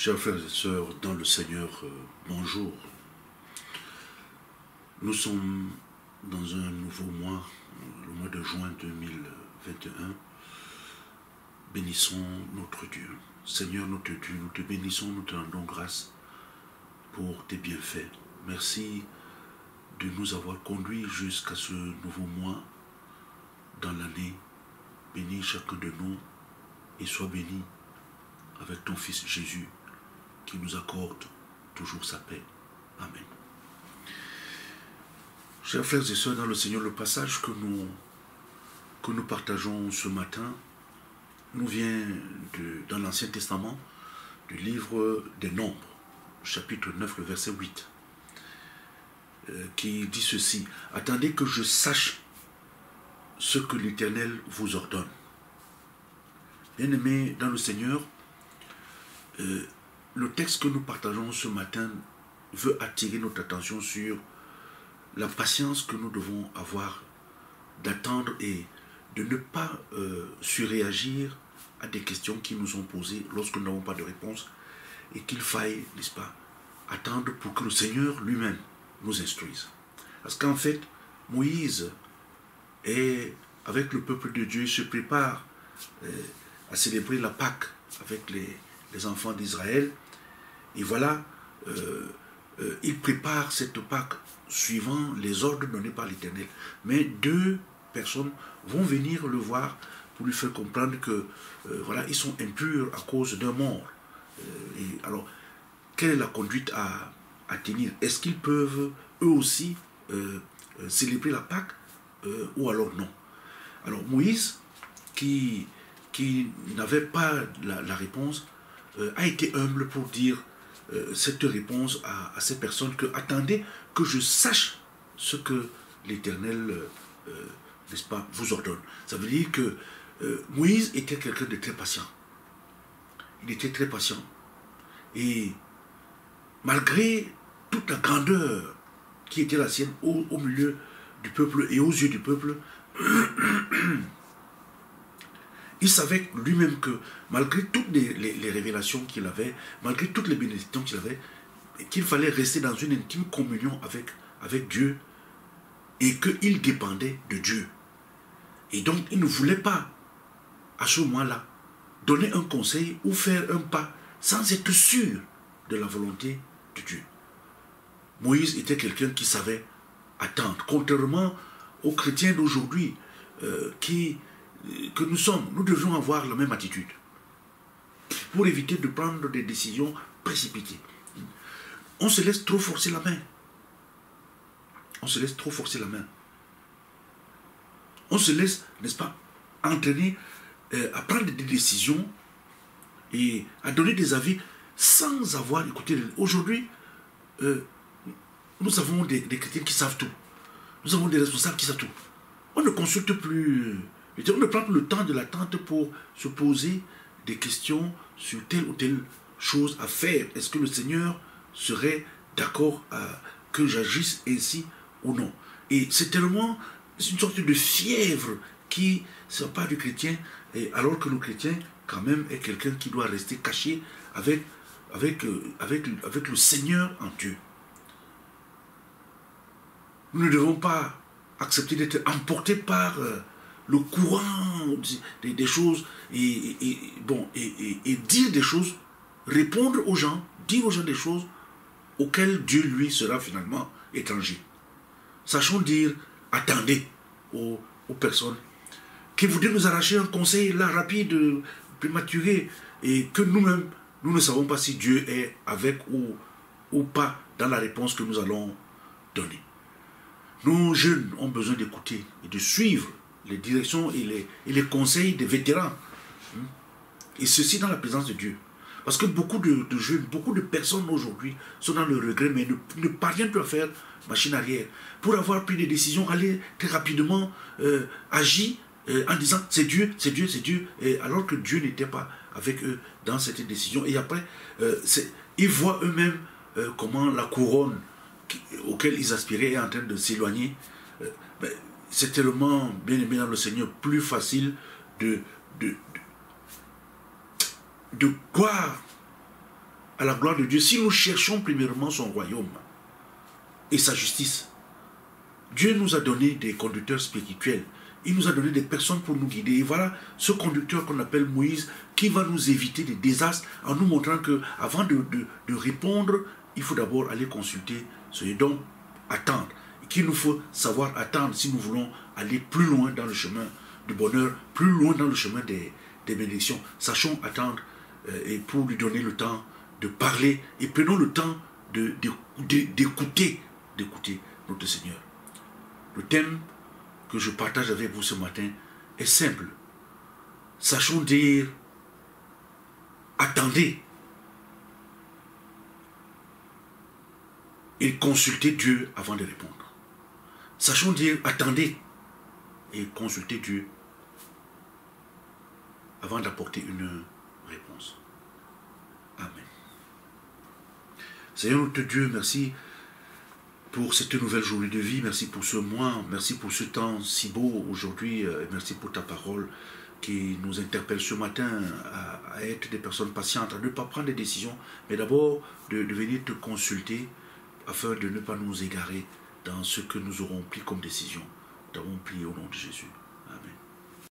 Chers frères et sœurs, dans le Seigneur, bonjour. Nous sommes dans un nouveau mois, le mois de juin 2021. Bénissons notre Dieu. Seigneur notre Dieu, nous te bénissons, nous te rendons grâce pour tes bienfaits. Merci de nous avoir conduits jusqu'à ce nouveau mois dans l'année. Bénis chacun de nous et sois béni avec ton Fils Jésus qui nous accorde toujours sa paix. Amen. Chers frères et sœurs dans le Seigneur, le passage que nous partageons ce matin nous vient dans l'Ancien Testament du livre des Nombres, chapitre 9, le verset 8, qui dit ceci: « Attendez que je sache ce que l'Éternel vous ordonne. » Bien-aimés dans le Seigneur, le texte que nous partageons ce matin veut attirer notre attention sur la patience que nous devons avoir d'attendre et de ne pas surréagir à des questions qui nous sont posées lorsque nous n'avons pas de réponse et qu'il faille, n'est-ce pas, attendre pour que le Seigneur lui-même nous instruise. Parce qu'en fait, Moïse est avec le peuple de Dieu, se prépare à célébrer la Pâque avec les enfants d'Israël. Et voilà, il prépare cette Pâque suivant les ordres donnés par l'Éternel. Mais deux personnes vont venir le voir pour lui faire comprendre que voilà, ils sont impurs à cause d'un mort. Et alors, quelle est la conduite à tenir? Est-ce qu'ils peuvent eux aussi célébrer la Pâque ou alors non? Alors Moïse, qui n'avait pas la réponse, a été humble pour dire cette réponse à ces personnes que attendez que je sache ce que l'Éternel, n'est-ce pas, vous ordonne. Ça veut dire que Moïse était quelqu'un de très patient. Il était très patient. Et malgré toute la grandeur qui était la sienne au milieu du peuple et aux yeux du peuple, il savait lui-même que malgré toutes les révélations qu'il avait, malgré toutes les bénédictions qu'il avait, qu'il fallait rester dans une intime communion avec Dieu et qu'il dépendait de Dieu. Et donc il ne voulait pas, à ce moment-là, donner un conseil ou faire un pas sans être sûr de la volonté de Dieu. Moïse était quelqu'un qui savait attendre, contrairement aux chrétiens d'aujourd'hui que nous sommes. Nous devions avoir la même attitude pour éviter de prendre des décisions précipitées. On se laisse trop forcer la main. On se laisse trop forcer la main. On se laisse, n'est-ce pas, entraîner à prendre des décisions et à donner des avis sans avoir écouté. Aujourd'hui, nous avons des chrétiens qui savent tout. Nous avons des responsables qui savent tout. On ne consulte plus, on ne prend plus le temps de l'attente pour se poser des questions sur telle ou telle chose à faire. Est-ce que le Seigneur serait d'accord que j'agisse ainsi ou non? Et c'est tellement, c'est une sorte de fièvre qui s'empare du chrétien, et alors que le chrétien, quand même, est quelqu'un qui doit rester caché avec le Seigneur en Dieu. Nous ne devons pas accepter d'être emportés par le courant des choses et dire des choses, répondre aux gens, dire aux gens des choses auxquelles Dieu, lui, sera finalement étranger. Sachons dire, attendez aux personnes qui voudraient nous arracher un conseil là, rapide, prématuré, et que nous-mêmes, nous ne savons pas si Dieu est avec ou pas dans la réponse que nous allons donner. Nos jeunes ont besoin d'écouter et de suivre les directions et les conseils des vétérans. Et ceci dans la présence de Dieu. Parce que beaucoup de jeunes, beaucoup de personnes aujourd'hui sont dans le regret, mais ne parviennent plus à faire machine arrière. Pour avoir pris des décisions, aller très rapidement, agir en disant c'est Dieu, c'est Dieu, c'est Dieu, et alors que Dieu n'était pas avec eux dans cette décision. Et après, ils voient eux-mêmes comment la couronne auquel ils aspiraient est en train de s'éloigner. C'est tellement, bien aimé dans le Seigneur, plus facile de croire à la gloire de Dieu, si nous cherchons premièrement son royaume et sa justice, Dieu nous a donné des conducteurs spirituels. Il nous a donné des personnes pour nous guider. Et voilà ce conducteur qu'on appelle Moïse qui va nous éviter des désastres en nous montrant qu'avant de répondre, il faut d'abord aller consulter ce donc attendre. Et qu'il nous faut savoir attendre si nous voulons aller plus loin dans le chemin du bonheur, plus loin dans le chemin des bénédictions. Sachons attendre et pour lui donner le temps de parler et prenons le temps d'écouter notre Seigneur. Le thème que je partage avec vous ce matin est simple. Sachons dire attendez et consultez Dieu avant de répondre. Sachons dire attendez et consultez Dieu avant d'apporter une réponse. Amen. Seigneur notre Dieu, merci pour cette nouvelle journée de vie, merci pour ce mois, merci pour ce temps si beau aujourd'hui, merci pour ta parole qui nous interpelle ce matin à être des personnes patientes, à ne pas prendre des décisions, mais d'abord de venir te consulter afin de ne pas nous égarer dans ce que nous aurons pris comme décision. Nous t'avons prié au nom de Jésus. Amen.